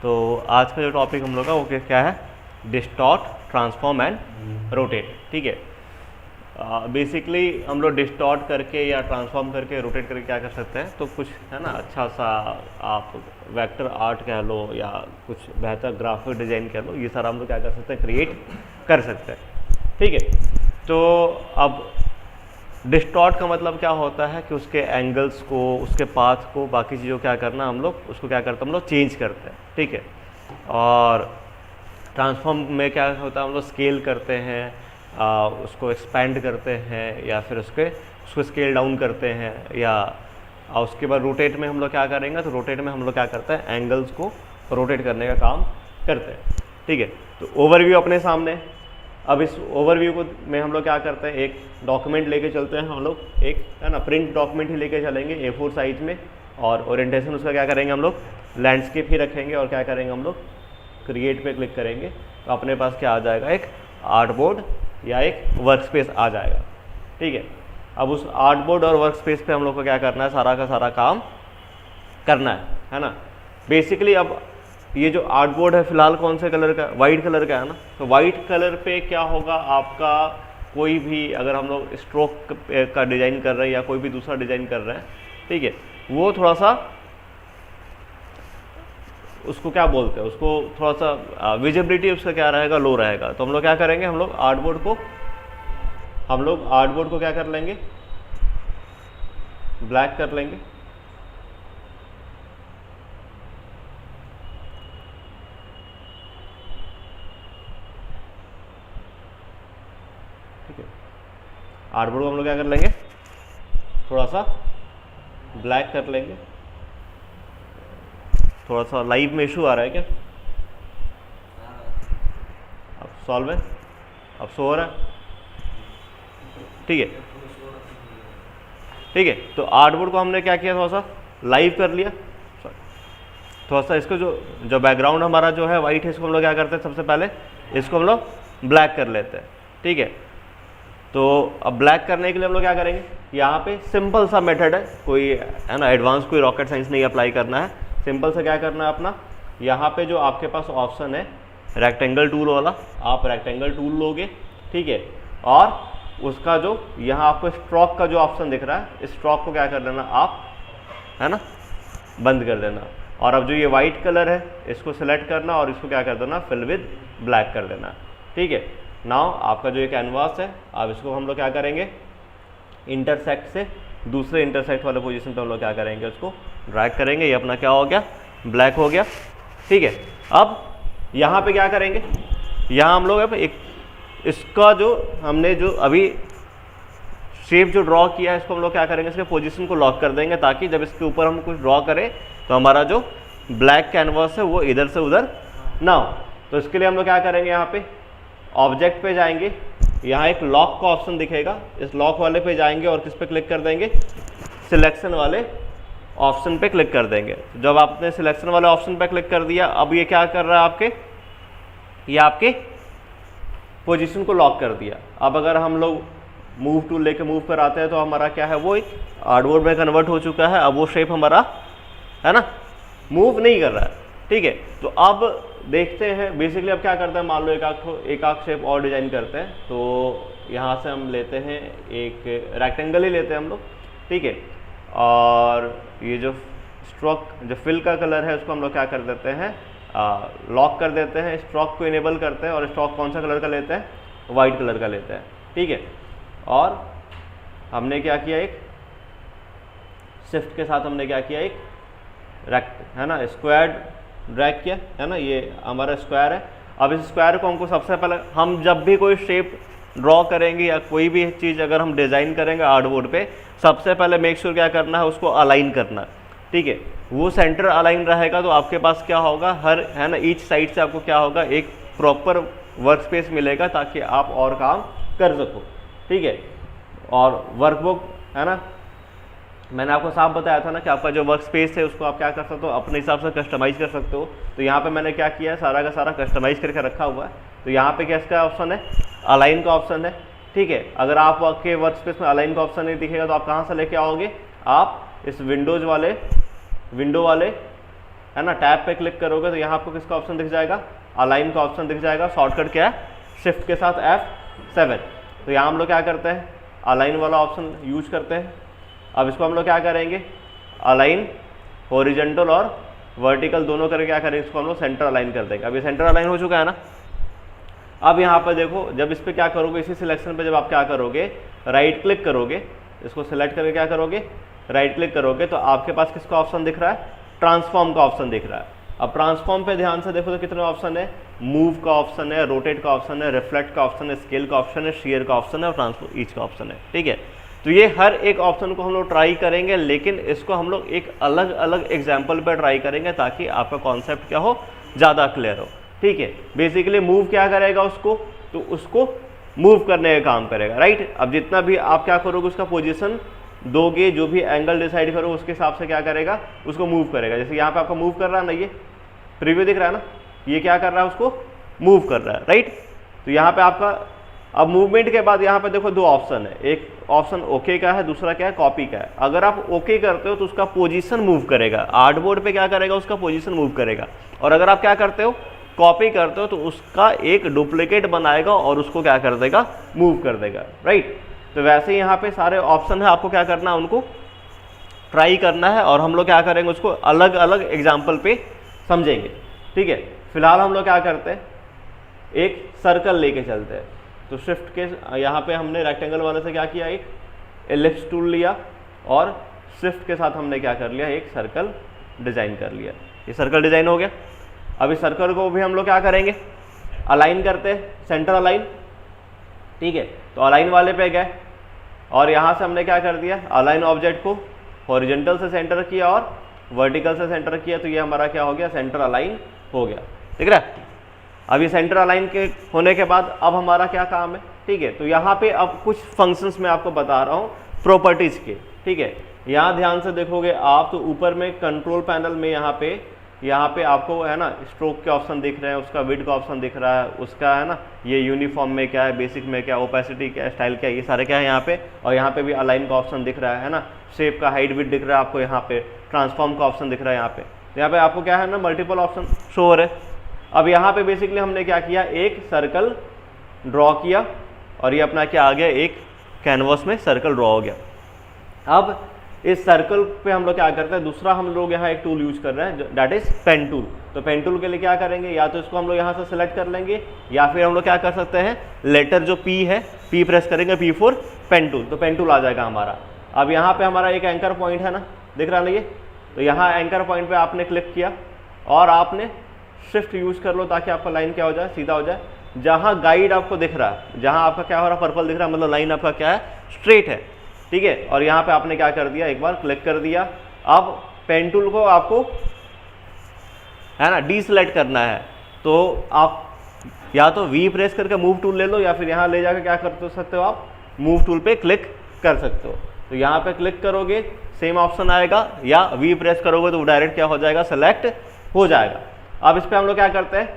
तो आज का जो टॉपिक हम लोग का वो क्या है, डिस्टॉर्ट, ट्रांसफॉर्म एंड रोटेट। ठीक है, बेसिकली हम लोग डिस्टॉर्ट करके या ट्रांसफॉर्म करके रोटेट करके क्या कर सकते हैं, तो कुछ है ना अच्छा सा आप वेक्टर आर्ट कह लो या कुछ बेहतर ग्राफिक डिज़ाइन कह लो, ये सारा हम लोग क्या कर सकते हैं, क्रिएट कर सकते हैं। ठीक है, तो अब डिस्टॉर्ट का मतलब क्या होता है कि उसके एंगल्स को, उसके पाथ को, बाकी चीज़ों क्या करना हम लोग उसको क्या करते हैं, हम लोग चेंज करते हैं। ठीक है, और ट्रांसफॉर्म में क्या होता है, हम लोग स्केल करते हैं, उसको एक्सपेंड करते हैं या फिर उसको स्केल डाउन करते हैं, या उसके बाद रोटेट में हम लोग क्या करेंगे, तो रोटेट में हम लोग क्या करते हैं, एंगल्स को रोटेट करने का काम करते हैं। ठीक है, तो ओवरव्यू अपने सामने। अब इस ओवरव्यू को में हम लोग क्या करते हैं, एक डॉक्यूमेंट लेके चलते हैं हम लोग, एक है ना प्रिंट डॉक्यूमेंट ही लेके चलेंगे A4 साइज में, और ओरिएंटेशन उसका क्या करेंगे हम लोग, लैंडस्केप ही रखेंगे, और क्या करेंगे हम लोग, क्रिएट पे क्लिक करेंगे तो अपने पास क्या आ जाएगा, एक आर्ट बोर्ड या एक वर्क स्पेस आ जाएगा। ठीक है, अब उस आर्ट बोर्ड और वर्क स्पेस पे हम लोग को क्या करना है, सारा का सारा काम करना है ना। बेसिकली अब ये जो आर्ट बोर्ड है फिलहाल कौन से कलर का, वाइट कलर का है ना, तो वाइट कलर पे क्या होगा आपका, कोई भी अगर हम लोग स्ट्रोक का डिज़ाइन कर रहे हैं या कोई भी दूसरा डिज़ाइन कर रहे हैं, ठीक है, वो थोड़ा सा उसको क्या बोलते हैं, उसको थोड़ा सा विजिबिलिटी उसका क्या रहेगा, लो रहेगा। तो हम लोग क्या करेंगे, हम लोग आर्ट बोर्ड को क्या कर लेंगे, ब्लैक कर लेंगे। ठीक है, आर्ट बोर्ड को हम लोग क्या कर लेंगे, थोड़ा सा ब्लैक कर लेंगे। थोड़ा सा लाइव में इशू आ रहा है क्या, अब सॉल्व है, अब शो हो रहा है। ठीक है, ठीक है, तो आर्ट बोर्ड को हमने क्या किया, थोड़ा सा लाइव कर लिया, थोड़ा सा इसको जो बैकग्राउंड हमारा जो है वाइट है, इसको हम लोग क्या करते हैं, सबसे पहले इसको हम लोग ब्लैक कर लेते हैं। ठीक है, तो अब ब्लैक करने के लिए हम लोग क्या करेंगे, यहाँ पे सिंपल सा मेथड है, कोई है ना एडवांस कोई रॉकेट साइंस नहीं अप्लाई करना है, सिंपल से क्या करना है अपना, यहाँ पे जो आपके पास ऑप्शन है रेक्टेंगल टूल वाला, आप रेक्टेंगल टूल लोगे। ठीक है, और उसका जो यहाँ आपको स्ट्रोक का जो ऑप्शन दिख रहा है, स्ट्रोक को क्या कर देना आप, है ना, बंद कर देना। और अब जो ये वाइट कलर है इसको सिलेक्ट करना और इसको क्या कर देना, फिल विद ब्लैक कर देना। ठीक है, नाउ आपका जो ये कैनवास है, अब इसको हम लोग क्या करेंगे, इंटरसेक्ट से दूसरे इंटरसेक्ट वाले पोजीशन पे हम लोग क्या करेंगे, उसको ड्रैग करेंगे, ये अपना क्या हो गया, ब्लैक हो गया। ठीक है, अब यहाँ पे क्या करेंगे, यहाँ हम लोग एक इसका जो हमने जो अभी शेप जो ड्रॉ किया है, इसको हम लोग क्या करेंगे, इसके पोजीशन को लॉक कर देंगे, ताकि जब इसके ऊपर हम कुछ ड्रॉ करें तो हमारा जो ब्लैक कैनवास है वो इधर से उधर ना हो। तो इसके लिए हम लोग क्या करेंगे, यहाँ पे ऑब्जेक्ट पे जाएंगे, यहाँ एक लॉक का ऑप्शन दिखेगा, इस लॉक वाले पे जाएंगे और किस पे क्लिक कर देंगे, सिलेक्शन वाले ऑप्शन पे क्लिक कर देंगे। जब आपने सिलेक्शन वाले ऑप्शन पे क्लिक कर दिया, अब ये क्या कर रहा है आपके, ये आपके पोजीशन को लॉक कर दिया। अब अगर हम लोग मूव टूल लेके मूव पर आते हैं तो हमारा क्या है, वो एक आर्टबोर्ड में कन्वर्ट हो चुका है। अब वो शेप हमारा है ना मूव नहीं कर रहा है। ठीक है, तो अब देखते हैं बेसिकली अब क्या करते हैं, मान लो एक आख शेप और डिजाइन करते हैं, तो यहाँ से हम लेते हैं एक रेक्टेंगल ही लेते हैं हम लोग। ठीक है, और ये जो स्ट्रोक जो फिल का कलर है उसको हम लोग क्या कर देते हैं, लॉक कर देते हैं, स्ट्रोक को इनेबल करते हैं, और स्ट्रोक कौन सा कलर का लेते हैं, वाइट कलर का लेते हैं। ठीक है, और हमने क्या किया, एक शिफ्ट के साथ हमने क्या किया, एक रेक्ट है ना स्क्वायर ड्रैग किया, है ना, ये हमारा स्क्वायर है। अब इस स्क्वायर को हमको सबसे पहले, हम जब भी कोई शेप ड्रॉ करेंगे या कोई भी चीज़ अगर हम डिज़ाइन करेंगे आर्टबोर्ड पे, सबसे पहले मेक श्योर क्या करना है, उसको अलाइन करना। ठीक है, वो सेंटर अलाइन रहेगा तो आपके पास क्या होगा, हर है ना ईच साइड से आपको क्या होगा, एक प्रॉपर वर्क स्पेस मिलेगा ताकि आप और काम कर सको। ठीक है, और वर्कबुक है ना, मैंने आपको साफ बताया था ना कि आपका जो वर्क स्पेस है उसको आप क्या कर सकते हो, अपने हिसाब से कस्टमाइज़ कर सकते हो। तो यहाँ पे मैंने क्या किया है, सारा का सारा कस्टमाइज़ करके रखा हुआ है। तो यहाँ पे क्या इसका ऑप्शन है, अलाइन का ऑप्शन है। ठीक है, अगर आपके वर्क स्पेस में अलाइन का ऑप्शन नहीं दिखेगा तो आप कहाँ से लेके आओगे, आप इस विंडो वाले है ना, टैब पे क्लिक करोगे तो यहाँ आपको किसका ऑप्शन दिख जाएगा, अलाइन का ऑप्शन दिख जाएगा। शॉर्टकट क्या है, शिफ्ट के साथ F7। तो यहाँ हम लोग क्या करते हैं, अलाइन वाला ऑप्शन यूज करते हैं। अब इसको हम लोग क्या करेंगे, अलाइन हॉरिजॉन्टल और वर्टिकल दोनों करके क्या करेंगे, इसको हम लोग सेंटर अलाइन कर देंगे। अब ये सेंटर अलाइन हो चुका है ना। अब यहाँ पर देखो, जब इस पर क्या करोगे, इसी सिलेक्शन पे जब आप क्या करोगे, राइट क्लिक करोगे, इसको सिलेक्ट करके क्या करोगे, राइट क्लिक करोगे, तो आपके पास किसका ऑप्शन दिख रहा है, ट्रांसफॉर्म का ऑप्शन दिख रहा है। अब ट्रांसफॉर्म पे ध्यान से देखो तो कितने ऑप्शन है, मूव का ऑप्शन है, रोटेट का ऑप्शन है, रिफ्लेक्ट का ऑप्शन है, स्केल का ऑप्शन है, शेयर का ऑप्शन है और ट्रांसफॉर्म ईच का ऑप्शन है। ठीक है, तो ये हर एक ऑप्शन को हम लोग ट्राई करेंगे, लेकिन इसको हम लोग एक अलग अलग एग्जाम्पल पर ट्राई करेंगे ताकि आपका कॉन्सेप्ट क्या हो, ज़्यादा क्लियर हो। ठीक है, बेसिकली मूव क्या करेगा उसको, तो उसको मूव करने का काम करेगा, राइट। अब जितना भी आप क्या करोगे, उसका पोजीशन दोगे, जो भी एंगल डिसाइड करोगे उसके हिसाब से क्या करेगा, उसको मूव करेगा। जैसे यहाँ पे आपका मूव कर रहा है ना, ये प्रीव्यू दिख रहा है ना, ये क्या कर रहा है, उसको मूव कर रहा है, राइट। तो यहाँ पे आपका अब मूवमेंट के बाद यहाँ पे देखो दो ऑप्शन है, एक ऑप्शन ओके का है, दूसरा क्या है, कॉपी का है। अगर आप ओके करते हो तो उसका पोजीशन मूव करेगा, आर्टबोर्ड पे क्या करेगा, उसका पोजीशन मूव करेगा। और अगर आप क्या करते हो, कॉपी करते हो, तो उसका एक डुप्लीकेट बनाएगा और उसको क्या कर देगा, मूव कर देगा, राइट। तो वैसे ही यहाँ पे सारे ऑप्शन है, आपको क्या करना है, उनको ट्राई करना है और हम लोग क्या करेंगे, उसको अलग अलग एग्जाम्पल पे समझेंगे। ठीक है, फिलहाल हम लोग क्या करते हैं, एक सर्कल लेके चलते हैं। तो शिफ्ट के यहाँ पे हमने रेक्टेंगल वाले से क्या किया, एक एलिप्स टूल लिया और शिफ्ट के साथ हमने क्या कर लिया, एक सर्कल डिजाइन कर लिया। ये सर्कल डिजाइन हो गया। अब इस सर्कल को भी हम लोग क्या करेंगे, अलाइन करते हैं, सेंटर अलाइन। ठीक है, तो अलाइन वाले पे गए और यहाँ से हमने क्या कर दिया, अलाइन ऑब्जेक्ट को हॉरिजॉन्टल से सेंटर किया और वर्टिकल से सेंटर किया, तो ये हमारा क्या हो गया, सेंटर अलाइन हो गया। ठीक है, अब ये सेंटर अलाइन के होने के बाद अब हमारा क्या काम है। ठीक है, तो यहाँ पे अब कुछ फंक्शंस मैं आपको बता रहा हूँ प्रॉपर्टीज के। ठीक है, यहाँ ध्यान से देखोगे आप तो ऊपर में कंट्रोल पैनल में यहाँ पे आपको है ना स्ट्रोक के ऑप्शन दिख रहे हैं, उसका विड्थ का ऑप्शन दिख रहा है, उसका है ना ये यूनिफॉर्म में क्या है, बेसिक में क्या, ओपेसिटी क्या है, स्टाइल क्या है, ये सारे क्या है यहाँ पे। और यहाँ पे भी अलाइन का ऑप्शन दिख रहा है ना, शेप का हाइट विड्थ दिख रहा है आपको, यहाँ पे ट्रांसफॉर्म का ऑप्शन दिख रहा है यहाँ पे। तो यहाँ पे आपको क्या है ना, मल्टीपल ऑप्शन शो हो रहे हैं। अब यहाँ पे बेसिकली हमने क्या किया, एक सर्कल ड्रॉ किया और ये अपना क्या आ गया, एक कैनवस में सर्कल ड्रॉ हो गया। अब इस सर्कल पे हम लोग क्या करते हैं, दूसरा हम लोग यहाँ एक टूल यूज कर रहे हैं, दैट इज पेन टूल। तो पेन टूल के लिए क्या करेंगे, या तो इसको हम लोग यहाँ से सिलेक्ट कर लेंगे या फिर हम लोग क्या कर सकते हैं, लेटर जो P है, P प्रेस करेंगे, P फॉर पेन टूल, तो पेन टूल आ जाएगा हमारा। अब यहाँ पे हमारा एक एंकर पॉइंट है ना, दिख रहा है ना ये, तो यहाँ एंकर पॉइंट पे आपने क्लिक किया और आपने शिफ्ट यूज कर लो ताकि आपका लाइन क्या हो जाए, सीधा हो जाए। जहाँ गाइड आपको दिख रहा है, जहाँ आपका क्या हो रहा है, पर्पल दिख रहा है, मतलब लाइन आपका क्या है, स्ट्रेट है। ठीक है, और यहाँ पे आपने क्या कर दिया, एक बार क्लिक कर दिया। अब पेन टूल को आपको है ना डीसेलेक्ट करना है, तो आप या तो वी प्रेस करके मूव टूल ले लो या फिर यहाँ ले जाकर क्या कर सकते हो, आप मूव टूल पे क्लिक कर सकते हो। तो यहाँ पे क्लिक करोगे सेम ऑप्शन आएगा, या वी प्रेस करोगे तो डायरेक्ट क्या हो जाएगा, सेलेक्ट हो जाएगा। अब इस पर हम लोग क्या करते हैं,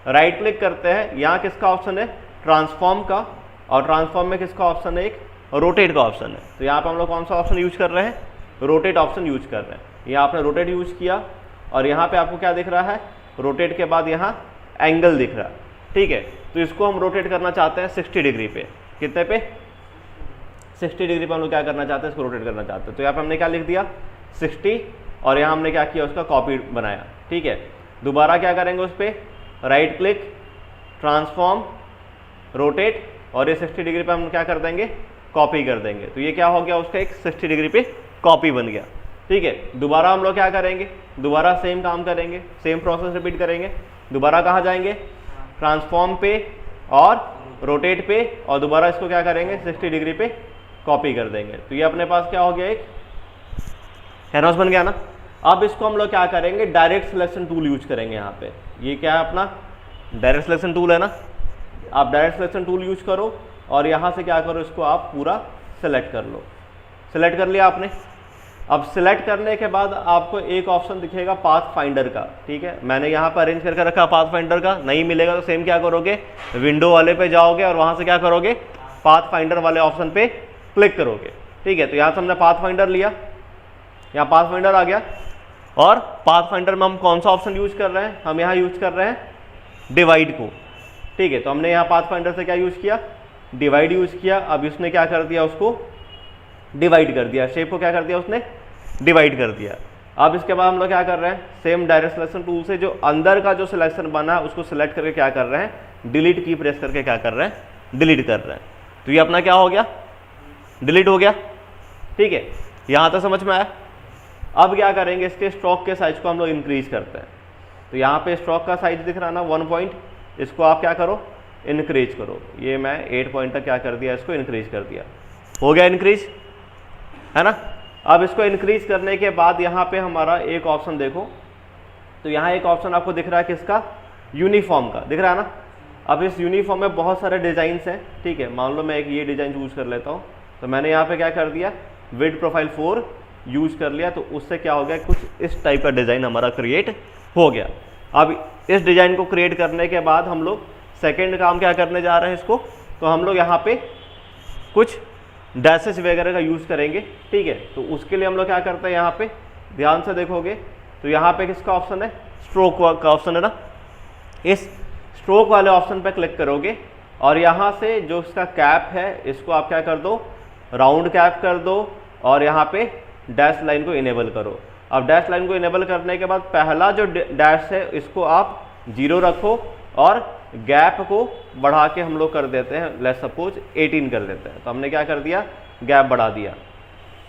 राइट क्लिक करते हैं, यहाँ किसका ऑप्शन है, ट्रांसफॉर्म का, और ट्रांसफॉर्म में किसका ऑप्शन है, एक रोटेट का ऑप्शन है। तो यहाँ पे हम लोग कौन सा ऑप्शन यूज कर रहे हैं, रोटेट ऑप्शन यूज कर रहे हैं। यहाँ आपने रोटेट यूज किया और यहाँ पे आपको क्या दिख रहा है, रोटेट के बाद यहाँ एंगल दिख रहा है। ठीक है, तो इसको हम रोटेट करना चाहते हैं 60 डिग्री पे। कितने पे, 60 डिग्री पे हम लोग क्या करना चाहते हैं, इसको रोटेट करना चाहते हैं। तो यहाँ पे हमने क्या लिख दिया 60 और यहाँ हमने क्या किया, उसका कॉपी बनाया। ठीक है, दोबारा क्या करेंगे, उस पर राइट क्लिक, ट्रांसफॉर्म, रोटेट, और ये 60 डिग्री पे हम क्या कर देंगे, कॉपी कर देंगे। तो ये क्या हो गया, उसका एक 60 डिग्री पे कॉपी बन गया। ठीक है, दोबारा हम लोग क्या करेंगे, दोबारा सेम काम करेंगे, सेम प्रोसेस रिपीट करेंगे। दोबारा कहाँ जाएंगे, ट्रांसफॉर्म पे और रोटेट पे, और दोबारा इसको क्या करेंगे 60 डिग्री पे कॉपी कर देंगे। तो ये अपने पास क्या हो गया, एक कैनवास बन गया ना। अब इसको हम लोग क्या करेंगे, डायरेक्ट सिलेक्शन टूल यूज करेंगे। यहाँ पे ये क्या है, अपना डायरेक्ट सिलेक्शन टूल है ना, आप डायरेक्ट सिलेक्शन टूल यूज करो और यहाँ से क्या करो, इसको आप पूरा सेलेक्ट कर लो। सेलेक्ट कर लिया आपने। अब सिलेक्ट करने के बाद आपको एक ऑप्शन दिखेगा पाथ फाइंडर का। ठीक है, मैंने यहाँ पर अरेंज करके रखा पाथ फाइंडर का, नहीं मिलेगा तो सेम क्या करोगे, विंडो वाले पे जाओगे और वहाँ से क्या करोगे, पाथ फाइंडर वाले ऑप्शन पे क्लिक करोगे। ठीक है, तो यहाँ से हमने पाथ फाइंडर लिया, यहाँ पाथ फाइंडर आ गया। और पाथफाइंडर में हम कौन सा ऑप्शन यूज कर रहे हैं, हम यहाँ यूज कर रहे हैं डिवाइड को, ठीक है। तो हमने यहाँ पाथफाइंडर से क्या यूज किया, डिवाइड यूज किया। अब इसने क्या कर दिया, उसको डिवाइड कर दिया, शेप को क्या कर दिया उसने, डिवाइड कर दिया। अब इसके बाद हम लोग क्या कर रहे हैं, सेम डायरेक्ट सिलेक्शन टूल से जो अंदर का जो सिलेक्शन बना है उसको सिलेक्ट करके क्या कर रहे हैं, डिलीट की प्रेस करके क्या कर रहे हैं, डिलीट कर रहे हैं। तो ये अपना क्या हो गया, डिलीट हो गया, ठीक है। यहाँ तक समझ में आया। अब क्या करेंगे, इसके स्ट्रोक के साइज को हम लोग इंक्रीज करते हैं। तो यहाँ पे स्ट्रोक का साइज दिख रहा ना 1 पॉइंट, इसको आप क्या करो, इंक्रीज करो। ये मैं 8 पॉइंट तक क्या कर दिया, इसको इंक्रीज कर दिया, हो गया इंक्रीज, है ना। अब इसको इंक्रीज करने के बाद यहाँ पे हमारा एक ऑप्शन देखो, तो यहाँ एक ऑप्शन आपको दिख रहा है किसका, यूनिफॉर्म का, दिख रहा है ना। अब इस यूनिफॉर्म में बहुत सारे डिजाइन्स हैं, ठीक है। मान लो मैं एक ये डिजाइन चूज कर लेता हूँ, तो मैंने यहाँ पे क्या कर दिया, विड प्रोफाइल 4 यूज कर लिया। तो उससे क्या हो गया, कुछ इस टाइप का डिजाइन हमारा क्रिएट हो गया। अब इस डिजाइन को क्रिएट करने के बाद हम लोग सेकेंड काम क्या करने जा रहे हैं इसको, तो हम लोग यहाँ पे कुछ डैशेस वगैरह का यूज करेंगे, ठीक है। तो उसके लिए हम लोग क्या करते हैं, यहाँ पे ध्यान से देखोगे तो यहाँ पे किसका ऑप्शन है, स्ट्रोक का ऑप्शन है ना। इस स्ट्रोक वाले ऑप्शन पे क्लिक करोगे और यहाँ से जो इसका कैप है इसको आप क्या कर दो, राउंड कैप कर दो और यहाँ पे डैश लाइन को इनेबल करो। अब डैश लाइन को इनेबल करने के बाद पहला जो डैश है इसको आप 0 रखो और गैप को बढ़ा के हम लोग कर देते हैं, लेट्स सपोज 18 कर देते हैं। तो हमने क्या कर दिया, गैप बढ़ा दिया,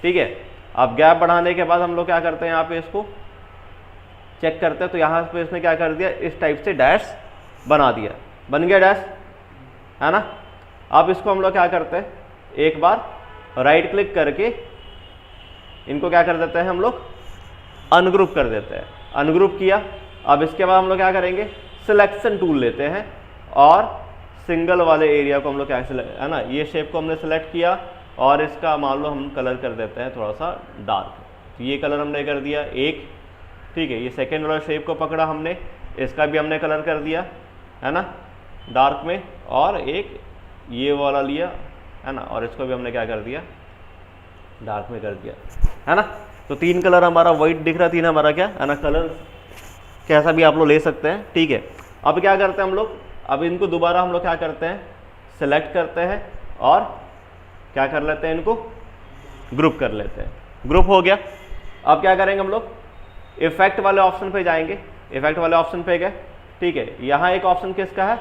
ठीक है। अब गैप बढ़ाने के बाद हम लोग क्या करते हैं, यहाँ पे इसको चेक करते हैं। तो यहाँ पे इसने क्या कर दिया, इस टाइप से डैश बना दिया, बन गया डैश, है ना। अब इसको हम लोग क्या करते हैं, एक बार राइट क्लिक करके इनको क्या कर देते हैं, हम लोग अनग्रुप कर देते हैं। अनग्रुप किया। अब इसके बाद हम लोग क्या करेंगे, सिलेक्शन टूल लेते हैं और सिंगल वाले एरिया को हम लोग क्या सिलेक्ट, है ना, ये शेप को हमने सेलेक्ट किया और इसका मान लो हम कलर कर देते हैं थोड़ा सा डार्क। तो ये कलर हमने कर दिया एक, ठीक है। ये सेकेंड वाला शेप को पकड़ा हमने, इसका भी हमने कलर कर दिया, है ना, डार्क में। और एक ये वाला लिया, है ना, और इसको भी हमने क्या कर दिया, डार्क में कर दिया, है ना। तो 3 कलर हमारा वाइट दिख रहा, 3 हमारा क्या है ना, कलर कैसा भी आप लोग ले सकते हैं, ठीक है। अब क्या करते हैं हम लोग, अब इनको दोबारा हम लोग क्या करते हैं, सेलेक्ट करते हैं और क्या कर लेते हैं, इनको ग्रुप कर लेते हैं। ग्रुप हो गया। अब क्या करेंगे हम लोग, इफेक्ट वाले ऑप्शन पे जाएंगे। इफेक्ट वाले ऑप्शन पे गए, ठीक है। यहाँ एक ऑप्शन किसका है,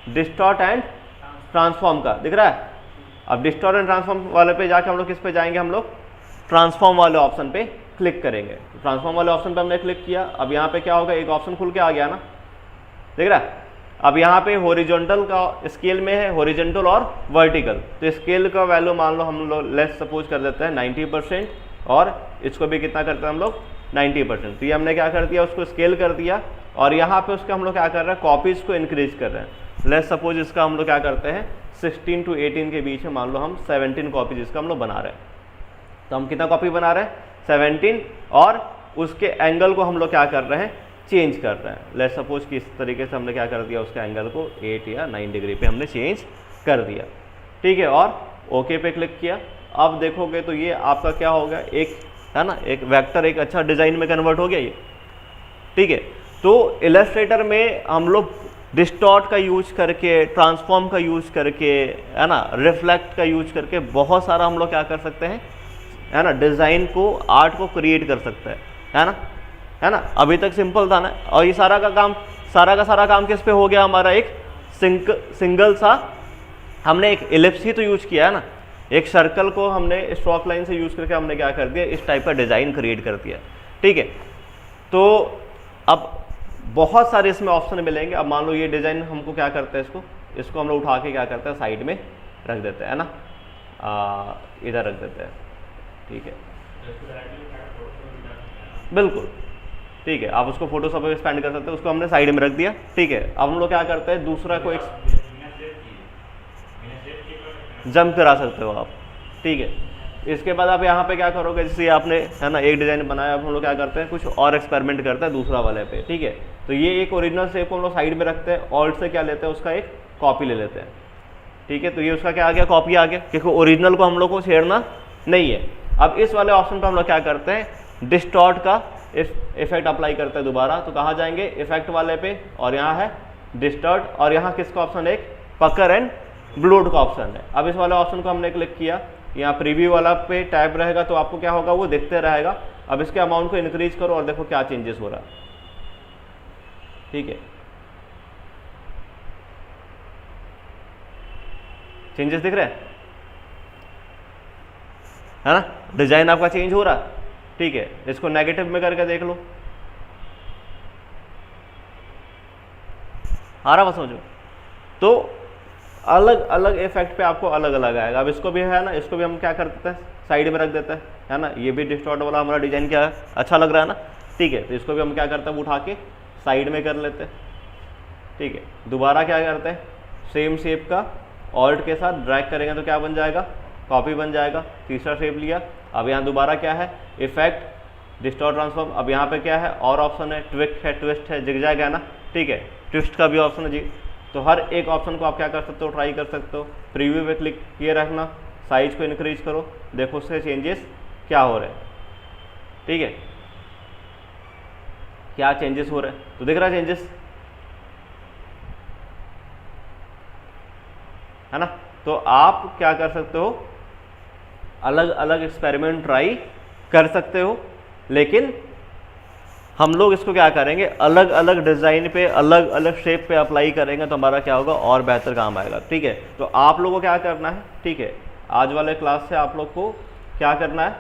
डिस्टॉर्ट एंड ट्रांसफॉर्म का, दिख रहा है। अब डिस्टॉर्ट एंड ट्रांसफॉर्म वाले पे जाके हम लोग किस पे जाएंगे, हम लोग ट्रांसफॉर्म वाले ऑप्शन पे क्लिक करेंगे। तो ट्रांसफॉर्म वाले ऑप्शन पे हमने क्लिक किया। अब यहाँ पे क्या होगा, एक ऑप्शन खुल के आ गया ना, देख रहा है। अब यहाँ पे हॉरिजॉन्टल का स्केल में है, हॉरिजॉन्टल और वर्टिकल। तो स्केल का वैल्यू मान लो हम लोग लेस सपोज कर देते हैं 90% और इसको भी कितना करते हैं हम लोग 90%। तो ये हमने क्या कर दिया, उसको स्केल कर दिया और यहाँ पे उसका हम लोग क्या कर रहे हैं, कॉपीज को इंक्रीज कर रहे हैं। लेस सपोज इसका हम लोग क्या करते हैं 16 to 18 के बीच में मान लो हम 17 कॉपीज इसका हम लोग बना रहे हैं। तो हम कितना कॉपी बना रहे हैं 17 और उसके एंगल को हम लोग क्या कर रहे हैं, चेंज कर रहे हैं। लेट्स सपोज कि इस तरीके से हमने क्या कर दिया, उसके एंगल को 8 या 9 डिग्री पे हमने चेंज कर दिया, ठीक है। और ओके पे क्लिक किया। अब देखोगे तो ये आपका क्या हो गया, एक है ना, एक वेक्टर एक अच्छा डिज़ाइन में कन्वर्ट हो गया ये, ठीक है। तो इलस्ट्रेटर में हम लोग डिस्टॉर्ट का यूज करके, ट्रांसफॉर्म का यूज करके, है ना, रिफ्लेक्ट का यूज करके बहुत सारा हम लोग क्या कर सकते हैं, है ना, डिज़ाइन को, आर्ट को क्रिएट कर सकते हैं, है ना, है ना। अभी तक सिंपल था ना। और ये सारा का सारा काम किस पे हो गया हमारा, एक सिंगल सा हमने एक इलिप्स ही तो यूज किया है ना, एक सर्कल को हमने स्ट्रोक लाइन से यूज करके हमने क्या कर दिया, इस टाइप का डिज़ाइन क्रिएट कर दिया, ठीक है। तो अब बहुत सारे इसमें ऑप्शन मिलेंगे। अब मान लो ये डिज़ाइन हमको क्या करते हैं, इसको हम लोग उठा के क्या करते हैं, साइड में रख देते हैं, है ना, इधर रख देते हैं, ठीक है, बिल्कुल, ठीक है। आप उसको फोटो सब एक्सपेंड कर सकते हैं, उसको हमने साइड में रख दिया, ठीक है। अब हम लोग क्या करते हैं, दूसरा को एक जंप करा सकते हो आप, ठीक है। इसके बाद आप यहाँ पे क्या करोगे, जैसे आपने, है ना, एक डिज़ाइन बनाया, अब हम लोग क्या करते हैं, कुछ और एक्सपेरिमेंट करते हैं दूसरा वाले पे, ठीक है। तो ये एक ओरिजिनल शेप को हम लोग साइड में रखते हैं, ऑल्ट से क्या लेते हैं, उसका एक कॉपी ले लेते हैं, ठीक है। तो ये उसका क्या आ गया, कॉपी आ गया, क्योंकि ओरिजिनल को हम लोग को छेड़ना नहीं है। अब इस वाले ऑप्शन पर हम लोग क्या करते हैं, डिस्टॉर्ट का इफेक्ट अप्लाई करते हैं दोबारा, तो कहाँ जाएंगे, इफेक्ट वाले पे, और यहाँ है डिस्टॉर्ट, और यहाँ किसका ऑप्शन है, एक पकर एंड ब्लोड का ऑप्शन है। अब इस वाले ऑप्शन को हमने क्लिक किया, यहाँ प्रीव्यू वाला पे टैब रहेगा तो आपको क्या होगा, वो दिखते रहेगा। अब इसके अमाउंट को इंक्रीज करो और देखो क्या चेंजेस हो रहा है, ठीक है, चेंजेस दिख रहे हैं, है ना, डिजाइन आपका चेंज हो रहा है, ठीक है। इसको नेगेटिव में करके देख लो, आ रहा, बस समझो। तो अलग अलग इफेक्ट पे आपको अलग अलग आएगा। अब इसको भी है ना, इसको भी हम क्या कर देते हैं, साइड में रख देते हैं, है ना, ये भी डिस्टॉर्ट वाला हमारा डिजाइन क्या है, अच्छा लग रहा है ना, ठीक है। तो इसको भी हम क्या करते हैं, उठा के साइड में कर लेते हैं, ठीक है। दोबारा क्या करते हैं, सेम शेप का ऑल्ट के साथ ड्रैग करेंगे तो क्या बन जाएगा, कॉपी बन जाएगा। तीसरा शेप लिया, अब यहाँ दोबारा क्या है, इफेक्ट डिस्टॉर्ट ट्रांसफॉर्म। अब यहाँ पे क्या है, और ऑप्शन है, ट्विस्ट है, जिगजैग है ना, ठीक है, ट्विस्ट का भी ऑप्शन है जी। तो हर एक ऑप्शन को आप क्या कर सकते हो, ट्राई कर सकते हो। प्रीव्यू पे क्लिक किए रखना, साइज को इंक्रीज करो, देखो उससे चेंजेस क्या हो रहे हैं, ठीक है, क्या चेंजेस हो रहे हैं, तो दिख रहा है चेंजेस, है ना। तो आप क्या कर सकते हो, अलग अलग एक्सपेरिमेंट ट्राई कर सकते हो, लेकिन हम लोग इसको क्या करेंगे, अलग अलग डिज़ाइन पे, अलग अलग शेप पे अप्लाई करेंगे तो हमारा क्या होगा, और बेहतर काम आएगा, ठीक है। तो आप लोगों को क्या करना है, ठीक है, आज वाले क्लास से आप लोग को क्या करना है,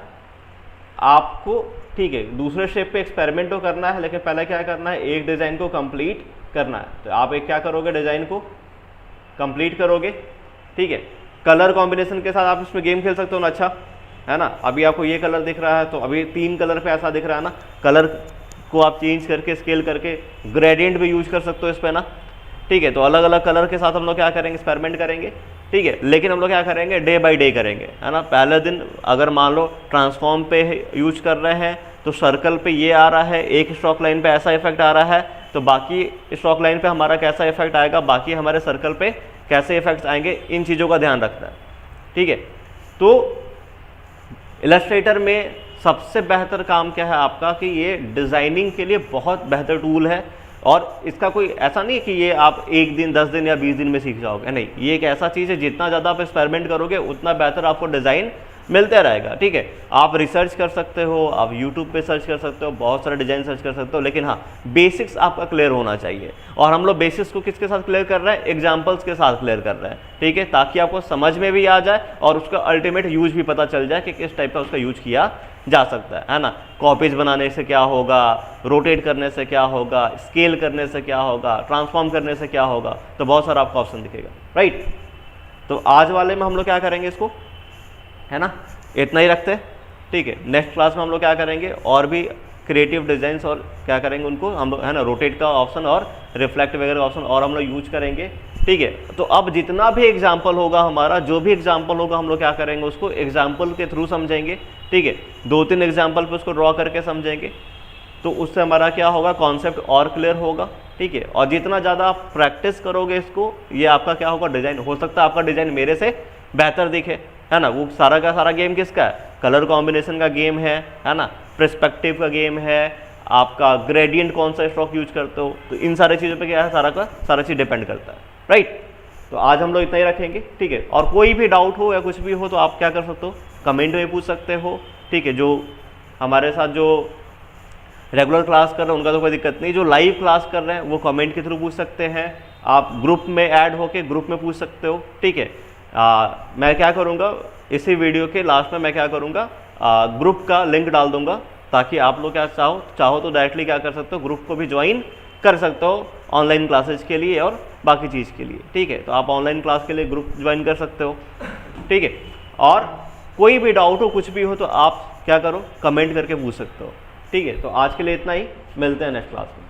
आपको, ठीक है, दूसरे शेप पे एक्सपेरिमेंट तो करना है, लेकिन पहले क्या करना है, एक डिज़ाइन को कंप्लीट करना है। तो आप एक क्या करोगे, डिज़ाइन को कंप्लीट करोगे, ठीक है। कलर कॉम्बिनेशन के साथ आप इसमें गेम खेल सकते हो ना, अच्छा है ना। अभी आपको ये कलर दिख रहा है, तो अभी 3 कलर पे ऐसा दिख रहा है ना, कलर को आप चेंज करके, स्केल करके, ग्रेडियंट भी यूज कर सकते हो इस पे ना, ठीक है। तो अलग अलग कलर के साथ हम लोग क्या करेंगे, एक्सपेरिमेंट करेंगे, ठीक है। लेकिन हम लोग क्या करेंगे, डे बाय डे करेंगे, है ना। पहले दिन अगर मान लो ट्रांसफॉर्म पे यूज कर रहे हैं तो सर्कल पे ये आ रहा है, एक स्ट्रोक लाइन पे ऐसा इफेक्ट आ रहा है, तो बाकी स्ट्रोक लाइन पे हमारा कैसा इफेक्ट आएगा, बाकी हमारे सर्कल पे कैसे इफेक्ट्स आएंगे, इन चीज़ों का ध्यान रखना है, ठीक है। तो इलस्ट्रेटर में सबसे बेहतर काम क्या है आपका, कि ये डिज़ाइनिंग के लिए बहुत बेहतर टूल है, और इसका कोई ऐसा नहीं है कि ये आप 1 दिन 10 दिन या 20 दिन में सीख जाओगे, नहीं, ये एक ऐसा चीज़ है, जितना ज़्यादा आप एक्सपेरिमेंट करोगे उतना बेहतर आपको डिज़ाइन मिलता रहेगा, ठीक है। आप रिसर्च कर सकते हो, आप यूट्यूब पे सर्च कर सकते हो, बहुत सारे डिज़ाइन सर्च कर सकते हो, लेकिन हाँ, बेसिक्स आपका क्लियर होना चाहिए। और हम लोग बेसिक्स को किसके साथ क्लियर कर रहे हैं, एग्जाम्पल्स के साथ क्लियर कर रहे हैं, ठीक है, ताकि आपको समझ में भी आ जाए और उसका अल्टीमेट यूज भी पता चल जाए कि किस टाइप का उसका यूज किया जा सकता है ना। कॉपीज बनाने से क्या होगा, रोटेट करने से क्या होगा, स्केल करने से क्या होगा, ट्रांसफॉर्म करने से क्या होगा, तो बहुत सारा आपको ऑप्शन दिखेगा, राइट। तो आज वाले में हम लोग क्या करेंगे, इसको, है ना, इतना ही रखते हैं, ठीक है। नेक्स्ट क्लास में हम लोग क्या करेंगे, और भी क्रिएटिव डिज़ाइंस और क्या करेंगे उनको हम लोग, है ना, रोटेट का ऑप्शन और रिफ्लेक्ट वगैरह का ऑप्शन और हम लोग यूज करेंगे, ठीक है। तो अब जितना भी एग्जाम्पल होगा हमारा, जो भी एग्जाम्पल होगा हम लोग क्या करेंगे, उसको एग्जाम्पल के थ्रू समझेंगे, ठीक है। 2-3 एग्जाम्पल पे उसको ड्रॉ करके समझेंगे, तो उससे हमारा क्या होगा, कॉन्सेप्ट और क्लियर होगा, ठीक है। और जितना ज़्यादा आप प्रैक्टिस करोगे इसको, ये आपका क्या होगा, डिज़ाइन, हो सकता है आपका डिज़ाइन मेरे से बेहतर दिखे, है ना। वो सारा का सारा गेम किसका है, कलर कॉम्बिनेशन का गेम है ना, पर्सपेक्टिव का गेम है, आपका ग्रेडियंट कौन सा स्ट्रोक यूज करते हो, तो इन सारी चीज़ों पे क्या है, सारा का सारा चीज़ डिपेंड करता है, राइट। तो आज हम लोग इतना ही रखेंगे, ठीक है। और कोई भी डाउट हो या कुछ भी हो तो आप क्या कर सकते हो, कमेंट में पूछ सकते हो, ठीक है। जो हमारे साथ जो रेगुलर क्लास कर रहे हैं उनका तो कोई दिक्कत नहीं, जो लाइव क्लास कर रहे हैं वो कमेंट के थ्रू पूछ सकते हैं, आप ग्रुप में ऐड होके ग्रुप में पूछ सकते हो, ठीक है। मैं क्या करूँगा, इसी वीडियो के लास्ट में मैं क्या करूँगा, ग्रुप का लिंक डाल दूंगा, ताकि आप लोग क्या चाहो तो डायरेक्टली क्या कर सकते हो, ग्रुप को भी ज्वाइन कर सकते हो ऑनलाइन क्लासेज के लिए और बाकी चीज़ के लिए, ठीक है। तो आप ऑनलाइन क्लास के लिए ग्रुप ज्वाइन कर सकते हो, ठीक है। और कोई भी डाउट हो, कुछ भी हो, तो आप क्या करो, कमेंट करके पूछ सकते हो, ठीक है। तो आज के लिए इतना ही, मिलते हैं नेक्स्ट क्लास में।